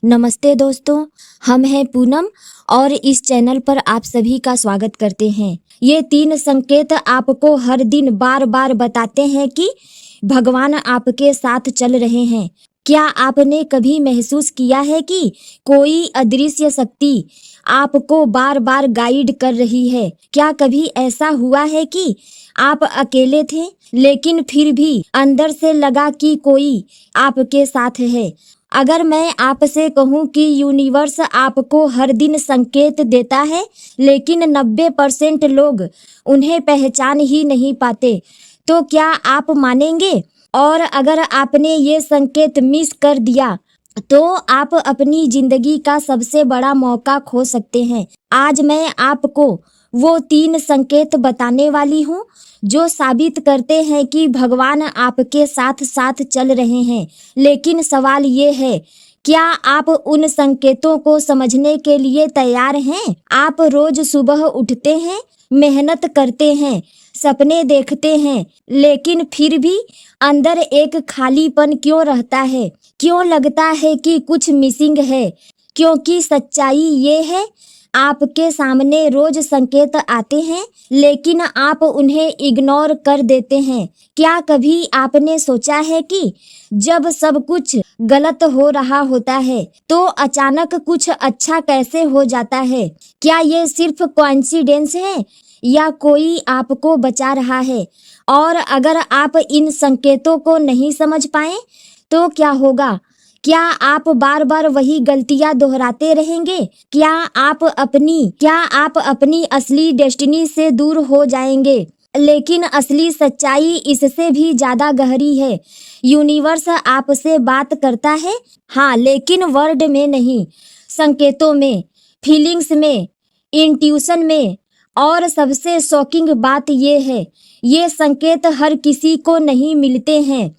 नमस्ते दोस्तों, हम हैं पूनम और इस चैनल पर आप सभी का स्वागत करते हैं। ये 3 संकेत आपको हर दिन बार बार बताते हैं कि भगवान आपके साथ चल रहे हैं। क्या आपने कभी महसूस किया है कि कोई अदृश्य शक्ति आपको बार बार गाइड कर रही है? क्या कभी ऐसा हुआ है कि आप अकेले थे लेकिन फिर भी अंदर से लगा कि कोई आपके साथ है? अगर मैं आपसे कहूं कि यूनिवर्स आपको हर दिन संकेत देता है लेकिन 90% लोग उन्हें पहचान ही नहीं पाते, तो क्या आप मानेंगे? और अगर आपने ये संकेत मिस कर दिया तो आप अपनी जिंदगी का सबसे बड़ा मौका खो सकते हैं। आज मैं आपको वो 3 संकेत बताने वाली हूँ जो साबित करते हैं कि भगवान आपके साथ साथ चल रहे हैं। लेकिन सवाल ये है, क्या आप उन संकेतों को समझने के लिए तैयार हैं? आप रोज सुबह उठते हैं, मेहनत करते हैं, सपने देखते हैं, लेकिन फिर भी अंदर एक खालीपन क्यों रहता है? क्यों लगता है कि कुछ मिसिंग है? क्योंकि सच्चाई ये है, आपके सामने रोज संकेत आते हैं लेकिन आप उन्हें इग्नोर कर देते हैं। क्या कभी आपने सोचा है कि जब सब कुछ गलत हो रहा होता है तो अचानक कुछ अच्छा कैसे हो जाता है? क्या ये सिर्फ कोइंसिडेंस है या कोई आपको बचा रहा है? और अगर आप इन संकेतों को नहीं समझ पाए तो क्या होगा? क्या आप बार बार वही गलतियां दोहराते रहेंगे? क्या आप अपनी असली डेस्टिनी से दूर हो जाएंगे? लेकिन असली सच्चाई इससे भी ज्यादा गहरी है। यूनिवर्स आपसे बात करता है, हाँ, लेकिन वर्ड में नहीं, संकेतों में, फीलिंग्स में, इंट्यूशन में। और सबसे शॉकिंग बात ये है, ये संकेत हर किसी को नहीं मिलते हैं,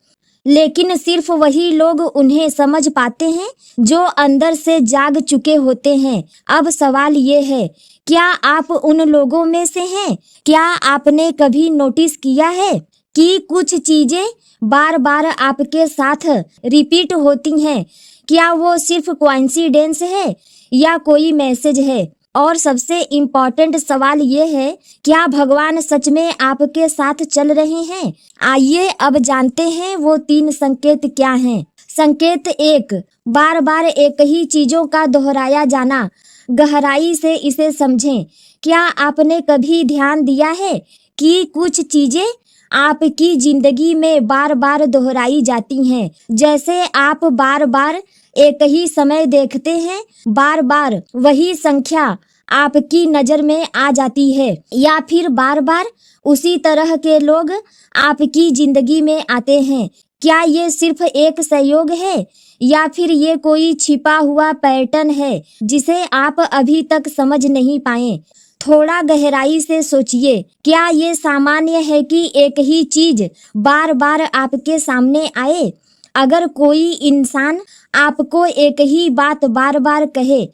लेकिन सिर्फ वही लोग उन्हें समझ पाते हैं जो अंदर से जाग चुके होते हैं। अब सवाल ये है, क्या आप उन लोगों में से हैं? क्या आपने कभी नोटिस किया है कि कुछ चीजें बार बार आपके साथ रिपीट होती हैं? क्या वो सिर्फ कोइंसिडेंस है या कोई मैसेज है? और सबसे इम्पोर्टेंट सवाल ये है, क्या भगवान सच में आपके साथ चल रहे हैं? आइए अब जानते हैं वो 3 संकेत क्या हैं। संकेत 1, बार बार एक ही चीजों का दोहराया जाना। गहराई से इसे समझें। क्या आपने कभी ध्यान दिया है कि कुछ चीजें आपकी जिंदगी में बार बार दोहराई जाती हैं? जैसे आप बार बार एक ही समय देखते हैं, बार बार वही संख्या आपकी नजर में आ जाती है, या फिर बार बार उसी तरह के लोग आपकी जिंदगी में आते हैं। क्या ये सिर्फ एक संयोग है या फिर ये कोई छिपा हुआ पैटर्न है जिसे आप अभी तक समझ नहीं पाए? थोड़ा गहराई से सोचिए, क्या ये सामान्य है कि एक ही चीज बार बार आपके सामने आए? अगर कोई इंसान आपको एक ही बात बार बार कहे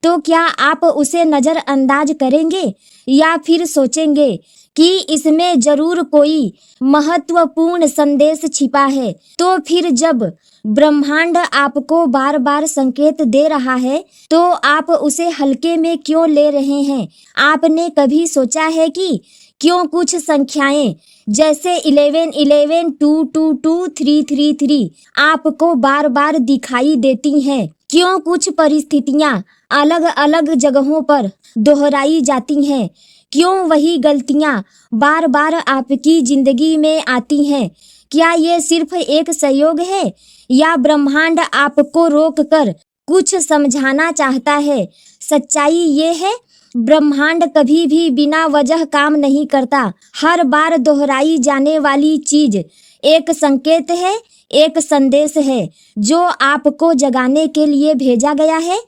तो क्या आप उसे नजरअंदाज करेंगे या फिर सोचेंगे कि इसमें जरूर कोई महत्वपूर्ण संदेश छिपा है? तो फिर जब ब्रह्मांड आपको बार बार संकेत दे रहा है तो आप उसे हल्के में क्यों ले रहे हैं? आपने कभी सोचा है कि क्यों कुछ संख्याएं जैसे 11 11, 2 2 2, 3 3 3 आपको बार बार दिखाई देती हैं? क्यों कुछ परिस्थितियां अलग अलग जगहों पर दोहराई जाती हैं? क्यों वही गलतियां बार बार आपकी जिंदगी में आती हैं? क्या ये सिर्फ एक संयोग है या ब्रह्मांड आपको रोककर कुछ समझाना चाहता है? सच्चाई ये है, ब्रह्मांड कभी भी बिना वजह काम नहीं करता। हर बार दोहराई जाने वाली चीज एक संकेत है, एक संदेश है जो आपको जगाने के लिए भेजा गया है।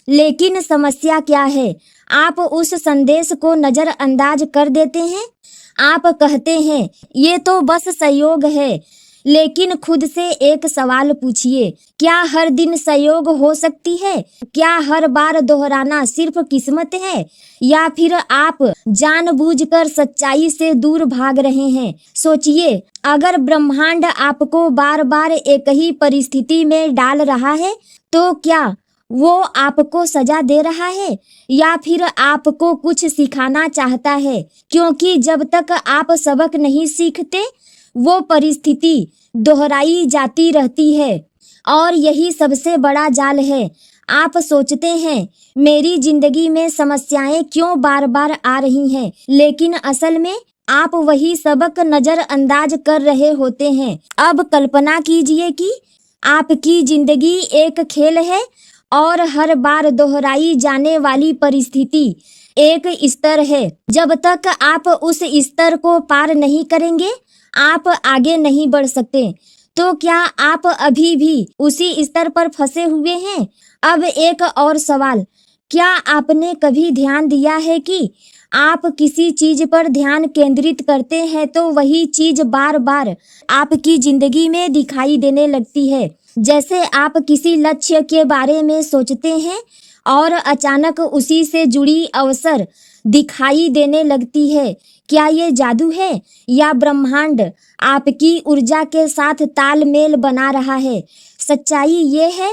लेकिन समस्या क्या है? आप उस संदेश को नजरअंदाज कर देते हैं। आप कहते हैं ये तो बस संयोग है, लेकिन खुद से एक सवाल पूछिए, क्या हर दिन संयोग हो सकती है? क्या हर बार दोहराना सिर्फ किस्मत है या फिर आप जानबूझकर सच्चाई से दूर भाग रहे हैं? सोचिए, अगर ब्रह्मांड आपको बार बार एक ही परिस्थिति में डाल रहा है तो क्या वो आपको सजा दे रहा है या फिर आपको कुछ सिखाना चाहता है? क्योंकि जब तक आप सबक नहीं सीखते वो परिस्थिति दोहराई जाती रहती है और यही सबसे बड़ा जाल है। आप सोचते हैं मेरी जिंदगी में समस्याएं क्यों बार बार आ रही हैं, लेकिन असल में आप वही सबक नजरअंदाज कर रहे होते हैं। अब कल्पना कीजिए कि आपकी जिंदगी एक खेल है और हर बार दोहराई जाने वाली परिस्थिति एक स्तर है। जब तक आप उस स्तर को पार नहीं करेंगे आप आगे नहीं बढ़ सकते। तो क्या आप अभी भी उसी स्तर पर फंसे हुए हैं? अब एक और सवाल, क्या आपने कभी ध्यान दिया है कि आप किसी चीज पर ध्यान केंद्रित करते हैं तो वही चीज बार बार आपकी जिंदगी में दिखाई देने लगती है? जैसे आप किसी लक्ष्य के बारे में सोचते हैं और अचानक उसी से जुड़ी अवसर दिखाई देने लगती है। क्या ये जादू है या ब्रह्मांड आपकी ऊर्जा के साथ तालमेल बना रहा है? सच्चाई ये है,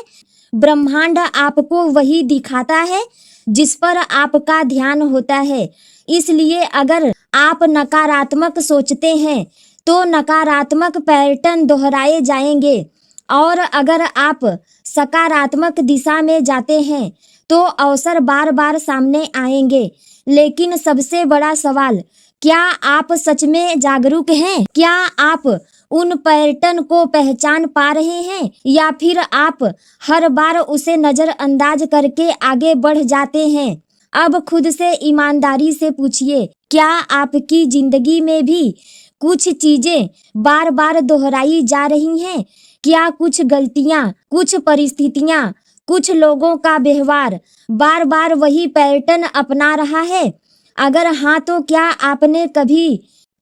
ब्रह्मांड आपको वही दिखाता है जिस पर आपका ध्यान होता है। इसलिए अगर आप नकारात्मक सोचते हैं तो नकारात्मक पैटर्न दोहराए जाएंगे और अगर आप सकारात्मक दिशा में जाते हैं तो अवसर बार बार सामने आएंगे। लेकिन सबसे बड़ा सवाल, क्या आप सच में जागरूक हैं? क्या आप उन पैटर्न को पहचान पा रहे हैं या फिर आप हर बार उसे नजरअंदाज करके आगे बढ़ जाते हैं? अब खुद से ईमानदारी से पूछिए, क्या आपकी जिंदगी में भी कुछ चीजें बार बार दोहराई जा रही हैं? क्या कुछ गलतियां, कुछ परिस्थितियां, कुछ लोगों का व्यवहार बार बार वही पैटर्न अपना रहा है? अगर हाँ तो क्या आपने कभी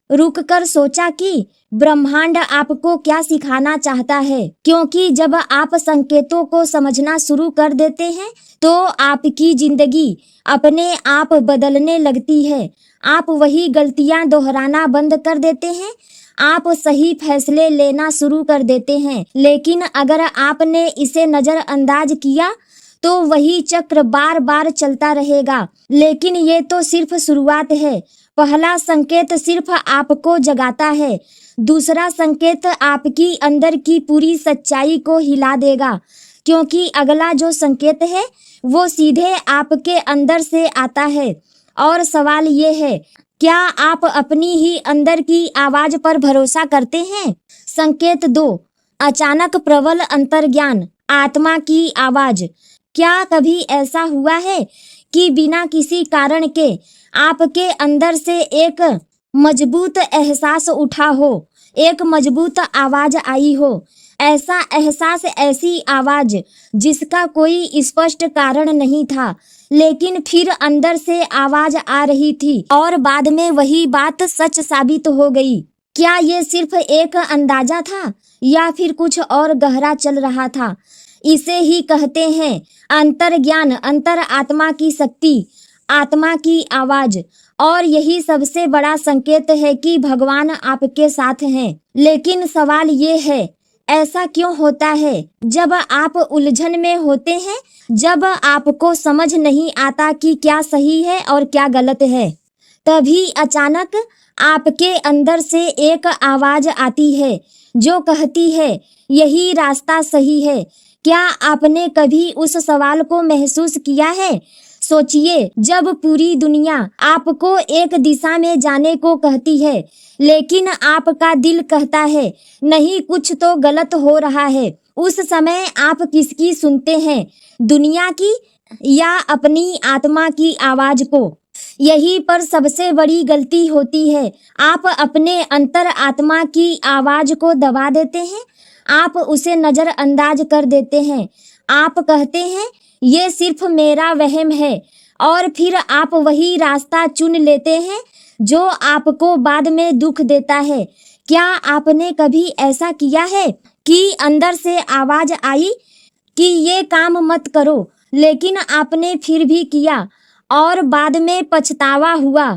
रुक कर सोचा कि ब्रह्मांड आपको क्या सिखाना चाहता है? क्योंकि जब आप संकेतों को समझना शुरू कर देते हैं तो आपकी जिंदगी अपने आप बदलने लगती है। आप वही गलतियां दोहराना बंद कर देते हैं, आप सही फैसले लेना शुरू कर देते हैं। लेकिन अगर आपने इसे नजरअंदाज किया तो वही चक्र बार बार चलता रहेगा। लेकिन ये तो सिर्फ शुरुआत है। पहला संकेत सिर्फ आपको जगाता है, दूसरा संकेत आपकी अंदर की पूरी सच्चाई को हिला देगा, क्योंकि अगला जो संकेत है वो सीधे आपके अंदर से आता है। और सवाल ये है, क्या आप अपनी ही अंदर की आवाज पर भरोसा करते हैं? संकेत 2, अचानक प्रबल अंतर्ज्ञान, आत्मा की आवाज। क्या कभी ऐसा हुआ है कि बिना किसी कारण के आपके अंदर से एक मजबूत एहसास उठा हो, एक मजबूत आवाज आई हो? ऐसा एहसास, ऐसी आवाज जिसका कोई स्पष्ट कारण नहीं था, लेकिन फिर अंदर से आवाज आ रही थी और बाद में वही बात सच साबित हो गई। क्या ये सिर्फ एक अंदाजा था या फिर कुछ और गहरा चल रहा था? इसे ही कहते हैं अंतर्ज्ञान, अंतर आत्मा की शक्ति, आत्मा की आवाज। और यही सबसे बड़ा संकेत है कि भगवान आपके साथ हैं। लेकिन सवाल ये है, ऐसा क्यों होता है? जब आप उलझन में होते हैं, जब आपको समझ नहीं आता कि क्या सही है और क्या गलत है, तभी अचानक आपके अंदर से एक आवाज आती है जो कहती है यही रास्ता सही है। क्या आपने कभी उस सवाल को महसूस किया है? सोचिए, जब पूरी दुनिया आपको एक दिशा में जाने को कहती है लेकिन आपका दिल कहता है नहीं, कुछ तो गलत हो रहा है, उस समय आप किसकी सुनते हैं? दुनिया की या अपनी आत्मा की आवाज को? यही पर सबसे बड़ी गलती होती है। आप अपने अंतर आत्मा की आवाज को दबा देते हैं, आप उसे नजरअंदाज कर देते हैं। आप कहते हैं ये सिर्फ मेरा वहम है और फिर आप वही रास्ता चुन लेते हैं जो आपको बाद में दुख देता है। क्या आपने कभी ऐसा किया है कि अंदर से आवाज आई कि ये काम मत करो, लेकिन आपने फिर भी किया और बाद में पछतावा हुआ?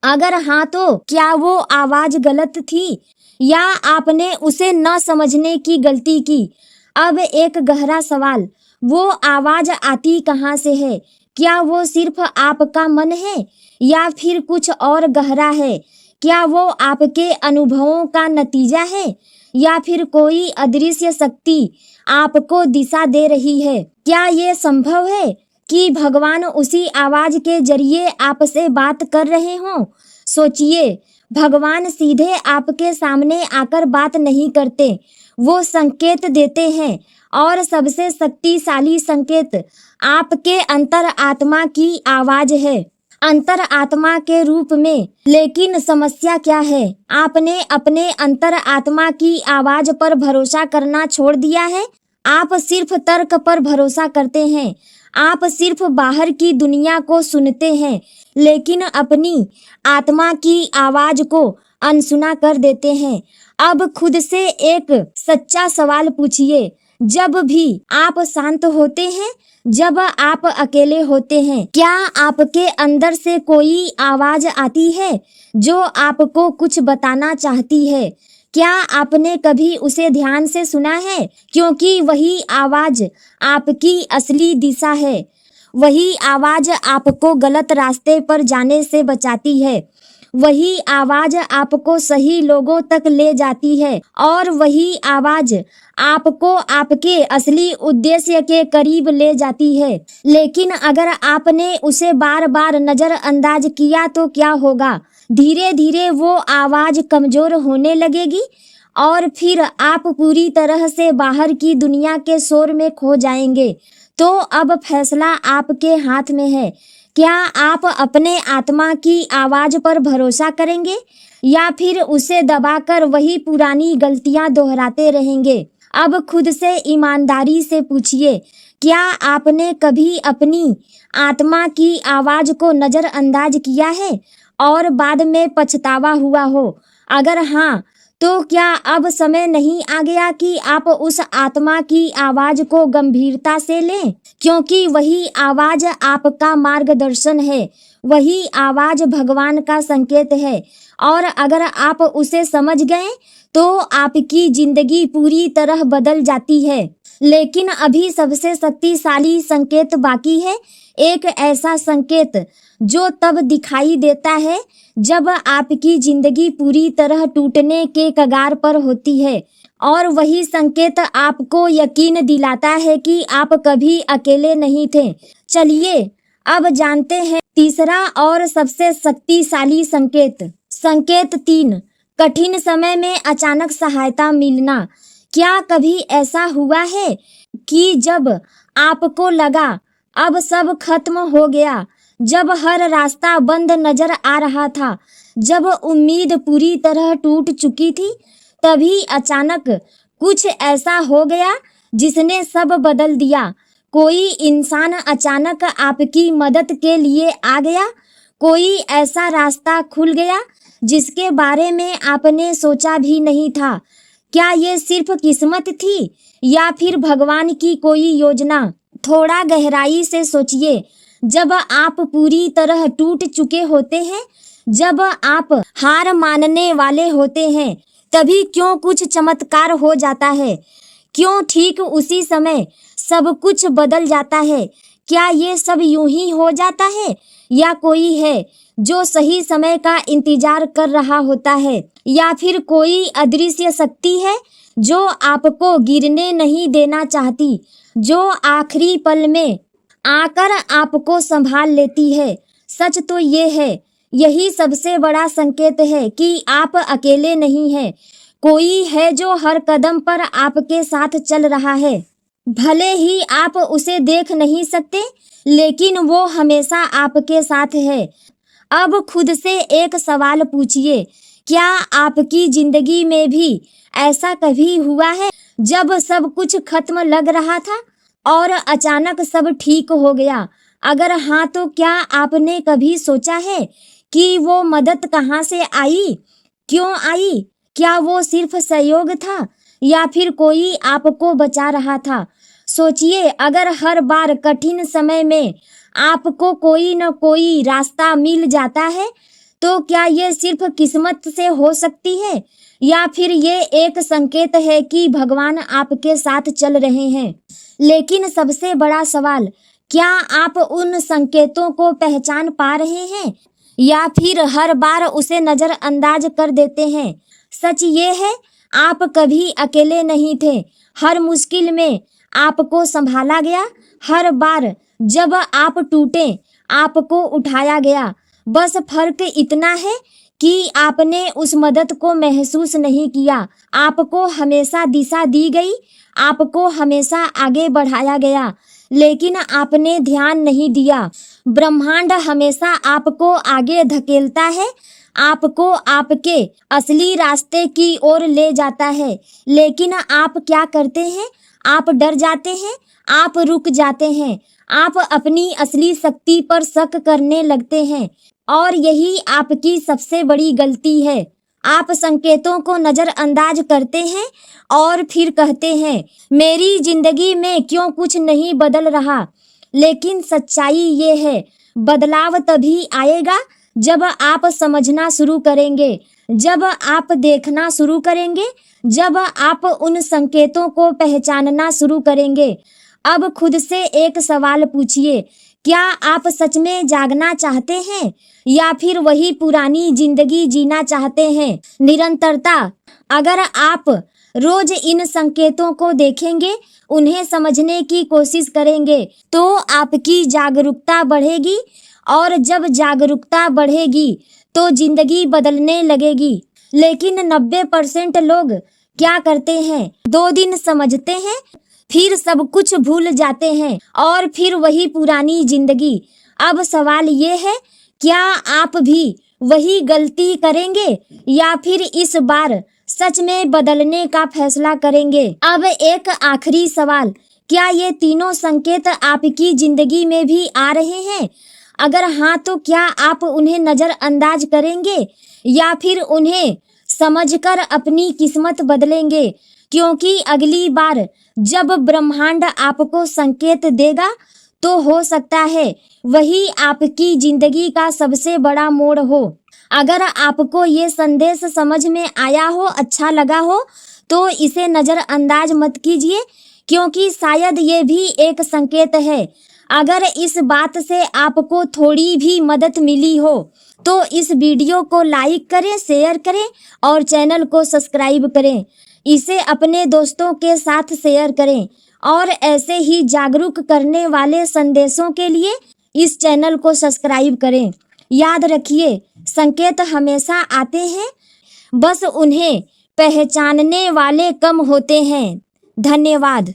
अगर हाँ तो क्या वो आवाज गलत थी या आपने उसे न समझने की गलती की? अब एक गहरा सवाल, वो आवाज आती कहाँ से है? क्या वो सिर्फ आपका मन है या फिर कुछ और गहरा है? क्या वो आपके अनुभवों का नतीजा है या फिर कोई अदृश्य शक्ति आपको दिशा दे रही है? क्या ये संभव है कि भगवान उसी आवाज के जरिए आपसे बात कर रहे हों? सोचिए, भगवान सीधे आपके सामने आकर बात नहीं करते, वो संकेत देते हैं और सबसे शक्तिशाली संकेत आपके अंतर आत्मा की आवाज है, अंतर आत्मा के रूप में। लेकिन समस्या क्या है? आपने अपने अंतर आत्मा की आवाज पर भरोसा करना छोड़ दिया है। आप सिर्फ तर्क पर भरोसा करते हैं, आप सिर्फ बाहर की दुनिया को सुनते हैं, लेकिन अपनी आत्मा की आवाज को अनसुना कर देते हैं। अब खुद से एक सच्चा सवाल पूछिए, जब भी आप शांत होते हैं, जब आप अकेले होते हैं, क्या आपके अंदर से कोई आवाज आती है जो आपको कुछ बताना चाहती है? क्या आपने कभी उसे ध्यान से सुना है? क्योंकि वही आवाज आपकी असली दिशा है। वही आवाज आपको गलत रास्ते पर जाने से बचाती है। वही आवाज आपको सही लोगों तक ले जाती है और वही आवाज आपको आपके असली उद्देश्य के करीब ले जाती है। लेकिन अगर आपने उसे बार बार नजरअंदाज किया तो क्या होगा? धीरे धीरे वो आवाज कमजोर होने लगेगी और फिर आप पूरी तरह से बाहर की दुनिया के शोर में खो जाएंगे। तो अब फैसला आपके हाथ में है। क्या आप अपने आत्मा की आवाज पर भरोसा करेंगे या फिर उसे दबाकर वही पुरानी गलतियां दोहराते रहेंगे? अब खुद से ईमानदारी से पूछिए, क्या आपने कभी अपनी आत्मा की आवाज को नजरअंदाज किया है और बाद में पछतावा हुआ हो? अगर हाँ, तो क्या अब समय नहीं आ गया कि आप उस आत्मा की आवाज को गंभीरता से लें? क्योंकि वही आवाज आपका मार्गदर्शन है, वही आवाज भगवान का संकेत है और अगर आप उसे समझ गए तो आपकी जिंदगी पूरी तरह बदल जाती है। लेकिन अभी सबसे शक्तिशाली संकेत बाकी है, एक ऐसा संकेत जो तब दिखाई देता है जब आपकी जिंदगी पूरी तरह टूटने के कगार पर होती है और वही संकेत आपको यकीन दिलाता है कि आप कभी अकेले नहीं थे। चलिए अब जानते हैं तीसरा और सबसे शक्तिशाली संकेत। संकेत 3, कठिन समय में अचानक सहायता मिलना। क्या कभी ऐसा हुआ है कि जब आपको लगा अब सब खत्म हो गया, जब हर रास्ता बंद नजर आ रहा था, जब उम्मीद पूरी तरह टूट चुकी थी, तभी अचानक कुछ ऐसा हो गया जिसने सब बदल दिया? कोई इंसान अचानक आपकी मदद के लिए आ गया, कोई ऐसा रास्ता खुल गया जिसके बारे में आपने सोचा भी नहीं था। क्या ये सिर्फ किस्मत थी या फिर भगवान की कोई योजना? थोड़ा गहराई से सोचिए, जब आप पूरी तरह टूट चुके होते हैं, जब आप हार मानने वाले होते हैं, तभी क्यों कुछ चमत्कार हो जाता है? क्यों ठीक उसी समय सब कुछ बदल जाता है? क्या ये सब यूं ही हो जाता है या कोई है जो सही समय का इंतजार कर रहा होता है, या फिर कोई अदृश्य शक्ति है जो आपको गिरने नहीं देना चाहती, जो आखिरी पल में आकर आपको संभाल लेती है? सच तो ये है, यही सबसे बड़ा संकेत है कि आप अकेले नहीं हैं। कोई है जो हर कदम पर आपके साथ चल रहा है। भले ही आप उसे देख नहीं सकते, लेकिन वो हमेशा आपके साथ है। अब खुद से एक सवाल पूछिए, क्या आपकी जिंदगी में भी ऐसा कभी हुआ है जब सब कुछ खत्म लग रहा था और अचानक सब ठीक हो गया? अगर हाँ, तो क्या आपने कभी सोचा है कि वो मदद कहाँ से आई, क्यों आई? क्या वो सिर्फ सहयोग था या फिर कोई आपको बचा रहा था? सोचिए, अगर हर बार कठिन समय में आपको कोई न कोई रास्ता मिल जाता है, तो क्या ये सिर्फ किस्मत से हो सकती है या फिर ये एक संकेत है कि भगवान आपके साथ चल रहे हैं? लेकिन सबसे बड़ा सवाल, क्या आप उन संकेतों को पहचान पा रहे हैं या फिर हर बार उसे नजरअंदाज कर देते हैं? सच ये है, आप कभी अकेले नहीं थे। हर मुश्किल में आपको संभाला गया। हर बार जब आप टूटे, आपको उठाया गया। बस फर्क इतना है कि आपने उस मदद को महसूस नहीं किया। आपको हमेशा दिशा दी गई, आपको हमेशा आगे बढ़ाया गया, लेकिन आपने ध्यान नहीं दिया। ब्रह्मांड हमेशा आपको आगे धकेलता है, आपको आपके असली रास्ते की ओर ले जाता है। लेकिन आप क्या करते हैं? आप डर जाते हैं, आप रुक जाते हैं, आप अपनी असली शक्ति पर शक करने लगते हैं, और यही आपकी सबसे बड़ी गलती है। आप संकेतों को नजरअंदाज करते हैं और फिर कहते हैं, मेरी जिंदगी में क्यों कुछ नहीं बदल रहा। लेकिन सच्चाई ये है, बदलाव तभी आएगा जब आप समझना शुरू करेंगे, जब आप देखना शुरू करेंगे, जब आप उन संकेतों को पहचानना शुरू करेंगे। अब खुद से एक सवाल पूछिए, क्या आप सच में जागना चाहते हैं या फिर वही पुरानी जिंदगी जीना चाहते हैं? निरंतरता। अगर आप रोज इन संकेतों को देखेंगे, उन्हें समझने की कोशिश करेंगे, तो आपकी जागरूकता बढ़ेगी, और जब जागरूकता बढ़ेगी तो जिंदगी बदलने लगेगी। लेकिन 90% लोग क्या करते हैं? 2 दिन समझते हैं, फिर सब कुछ भूल जाते हैं और फिर वही पुरानी जिंदगी। अब सवाल ये है, क्या आप भी वही गलती करेंगे या फिर इस बार सच में बदलने का फैसला करेंगे? अब एक आखिरी सवाल, क्या ये तीनों संकेत आपकी जिंदगी में भी आ रहे हैं? अगर हाँ, तो क्या आप उन्हें नजरअंदाज करेंगे या फिर उन्हें समझकर अपनी किस्मत बदलेंगे? क्योंकि अगली बार जब ब्रह्मांड आपको संकेत देगा, तो हो सकता है वही आपकी जिंदगी का सबसे बड़ा मोड़ हो। अगर आपको ये संदेश समझ में आया हो, अच्छा लगा हो, तो इसे नजरअंदाज मत कीजिए, क्योंकि शायद ये भी एक संकेत है। अगर इस बात से आपको थोड़ी भी मदद मिली हो, तो इस वीडियो को लाइक करें, शेयर करें और चैनल को सब्सक्राइब करें। इसे अपने दोस्तों के साथ शेयर करें और ऐसे ही जागरूक करने वाले संदेशों के लिए इस चैनल को सब्सक्राइब करें। याद रखिए, संकेत हमेशा आते हैं, बस उन्हें पहचानने वाले कम होते हैं। धन्यवाद।